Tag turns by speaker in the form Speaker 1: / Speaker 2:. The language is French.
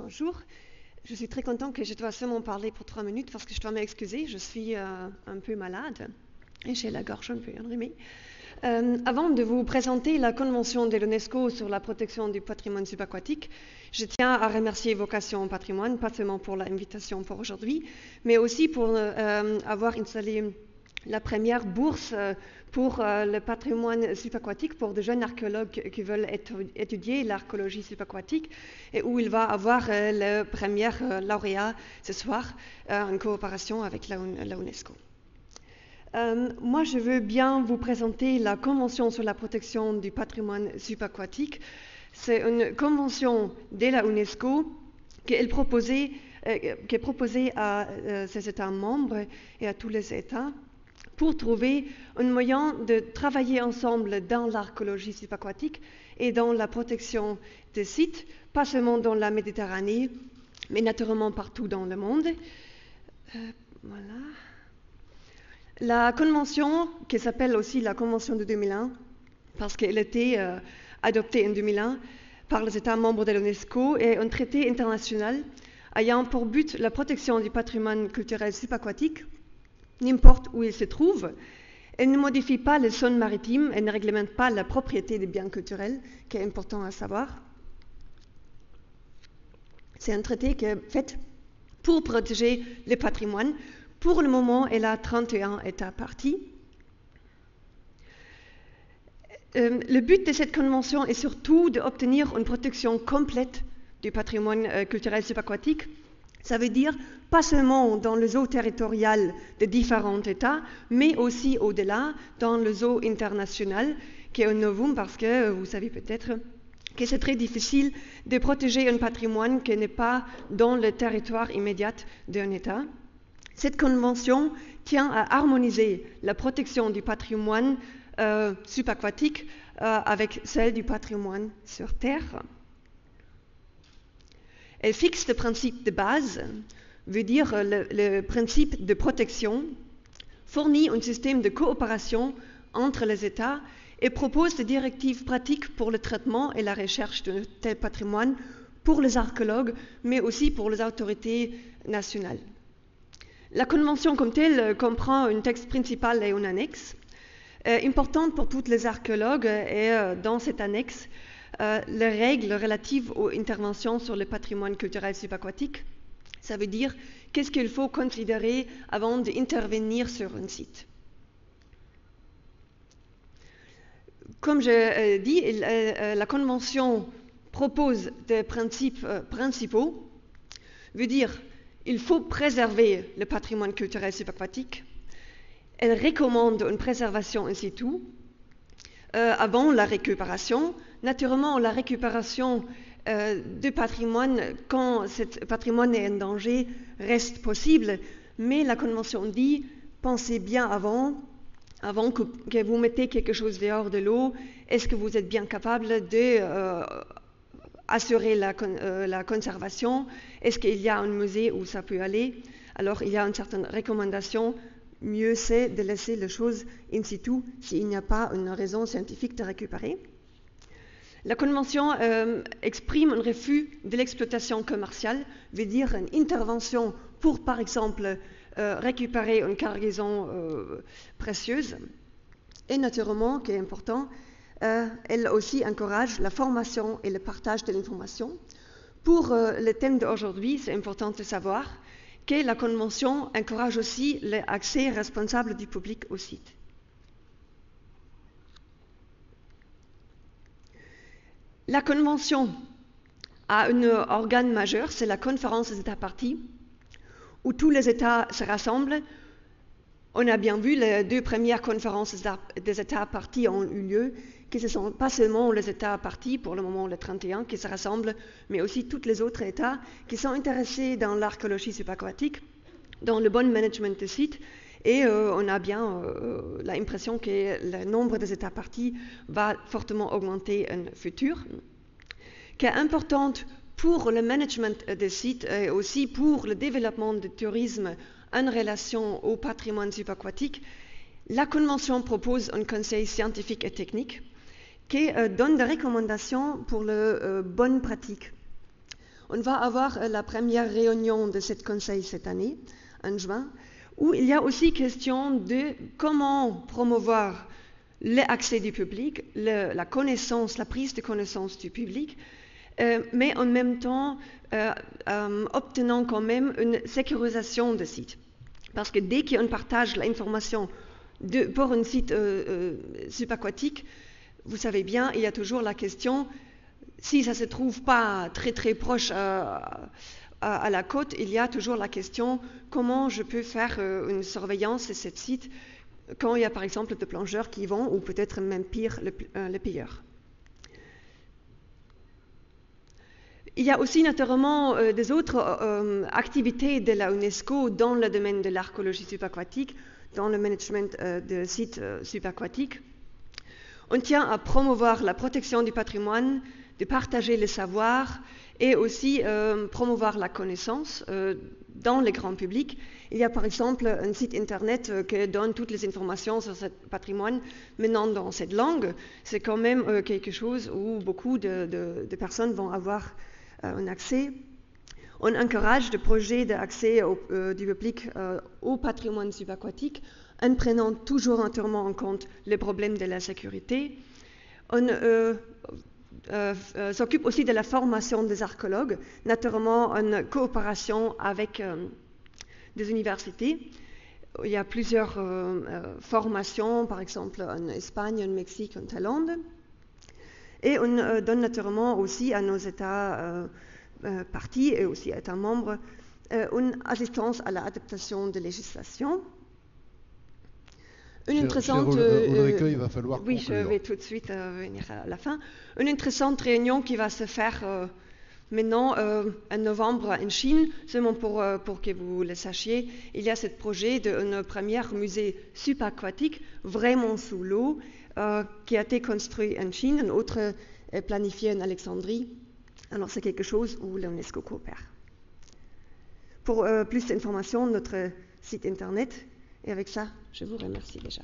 Speaker 1: Bonjour. Je suis très contente que je dois seulement parler pour 3 minutes parce que je dois m'excuser. Je suis un peu malade et j'ai la gorge un peu enrhumée. Avant de vous présenter la Convention de l'UNESCO sur la protection du patrimoine subaquatique, je tiens à remercier Vocation Patrimoine, pas seulement pour l'invitation pour aujourd'hui, mais aussi pour avoir installé la première bourse pour le patrimoine subaquatique pour de jeunes archéologues qui veulent étudier l'archéologie subaquatique et où il va avoir le premier lauréat ce soir en coopération avec la UNESCO. Moi, je veux bien vous présenter la Convention sur la protection du patrimoine subaquatique. C'est une convention de la UNESCO qui est proposée à ses États membres et à tous les États pour trouver un moyen de travailler ensemble dans l'archéologie subaquatique et dans la protection des sites, pas seulement dans la Méditerranée, mais naturellement partout dans le monde. Voilà. La convention, qui s'appelle aussi la Convention de 2001, parce qu'elle a été adoptée en 2001 par les États membres de l'UNESCO, est un traité international ayant pour but la protection du patrimoine culturel subaquatique, n'importe où il se trouve. Elle ne modifie pas les zones maritimes, elle ne réglemente pas la propriété des biens culturels, qui est important à savoir. C'est un traité qui est fait pour protéger le patrimoine. Pour le moment, elle a 31 États parties. Le but de cette convention est surtout d'obtenir une protection complète du patrimoine culturel subaquatique. Ça veut dire pas seulement dans les eaux territoriales de différents États, mais aussi au-delà, dans les eaux internationales, qui est un novum parce que vous savez peut-être que c'est très difficile de protéger un patrimoine qui n'est pas dans le territoire immédiat d'un État. Cette convention tient à harmoniser la protection du patrimoine subaquatique avec celle du patrimoine sur Terre. Elle fixe le principe de base, veut dire le principe de protection, fournit un système de coopération entre les États et propose des directives pratiques pour le traitement et la recherche de tel patrimoine pour les archéologues, mais aussi pour les autorités nationales. La convention comme telle comprend un texte principal et une annexe. Importante pour tous les archéologues est dans cette annexe les règles relatives aux interventions sur le patrimoine culturel subaquatique. Ça veut dire qu'est-ce qu'il faut considérer avant d'intervenir sur un site. Comme je dis, la Convention propose des principes principaux, veut dire il faut préserver le patrimoine culturel subaquatique. Elle recommande une préservation in situ avant la récupération. Naturellement, la récupération du patrimoine, quand ce patrimoine est en danger, reste possible, mais la Convention dit, pensez bien avant que vous mettez quelque chose dehors de l'eau, est-ce que vous êtes bien capable d'assurer la conservation? Est-ce qu'il y a un musée où ça peut aller? Alors, il y a une certaine recommandation. Mieux c'est de laisser les choses in situ s'il n'y a pas une raison scientifique de récupérer. La Convention exprime un refus de l'exploitation commerciale, veut dire une intervention pour, par exemple, récupérer une cargaison précieuse. Et naturellement, qui est important, elle aussi encourage la formation et le partage de l'information. Pour le thème d'aujourd'hui, c'est important de savoir que la Convention encourage aussi l'accès responsable du public au site. La Convention a un organe majeur, c'est la conférence des États parties, où tous les États se rassemblent. On a bien vu, les 2 premières conférences des États parties ont eu lieu, que ce ne sont pas seulement les États parties, pour le moment les 31, qui se rassemblent, mais aussi tous les autres États qui sont intéressés dans l'archéologie subaquatique, dans le bon management des sites, et on a bien l'impression que le nombre des États parties va fortement augmenter en futur. Qui est importante pour le management des sites et aussi pour le développement du tourisme en relation au patrimoine subaquatique, la Convention propose un conseil scientifique et technique qui donne des recommandations pour les bonnes pratiques. On va avoir la première réunion de ce conseil cette année, en juin, où il y a aussi question de comment promouvoir l'accès du public, la connaissance, la prise de connaissance du public, mais en même temps obtenant quand même une sécurisation de site. Parce que dès qu'on partage l'information pour un site subaquatique, vous savez bien, il y a toujours la question, si ça ne se trouve pas très très proche à la côte, il y a toujours la question, comment je peux faire une surveillance de ce site quand il y a par exemple des plongeurs qui y vont, ou peut-être même pire, les pilleurs. Il y a aussi naturellement des autres activités de la UNESCO dans le domaine de l'archéologie subaquatique, dans le management de sites subaquatiques. On tient à promouvoir la protection du patrimoine, de partager le savoir et aussi promouvoir la connaissance dans le grand public. Il y a par exemple un site internet qui donne toutes les informations sur ce patrimoine, maintenant dans cette langue. C'est quand même quelque chose où beaucoup de personnes vont avoir un accès. On encourage des projets d'accès du public au patrimoine subaquatique en prenant toujours entièrement en compte les problèmes de la sécurité. On s'occupe aussi de la formation des archéologues, naturellement en coopération avec des universités. Il y a plusieurs formations, par exemple en Espagne, en Mexique, en Thaïlande. Et on donne naturellement aussi à nos États parties et aussi États membres une assistance à l'adaptation de législation.
Speaker 2: Une intéressante. Ulrike, il va falloir conclure.
Speaker 1: Oui, je vais tout de suite venir à la fin. Une intéressante réunion qui va se faire maintenant en novembre en Chine, seulement pour que vous le sachiez. Il y a ce projet d'un premier musée subaquatique, vraiment sous l'eau, qui a été construit en Chine, un autre est planifié en Alexandrie. Alors c'est quelque chose où l'UNESCO coopère. Pour plus d'informations, notre site internet. Et avec ça, je vous remercie déjà.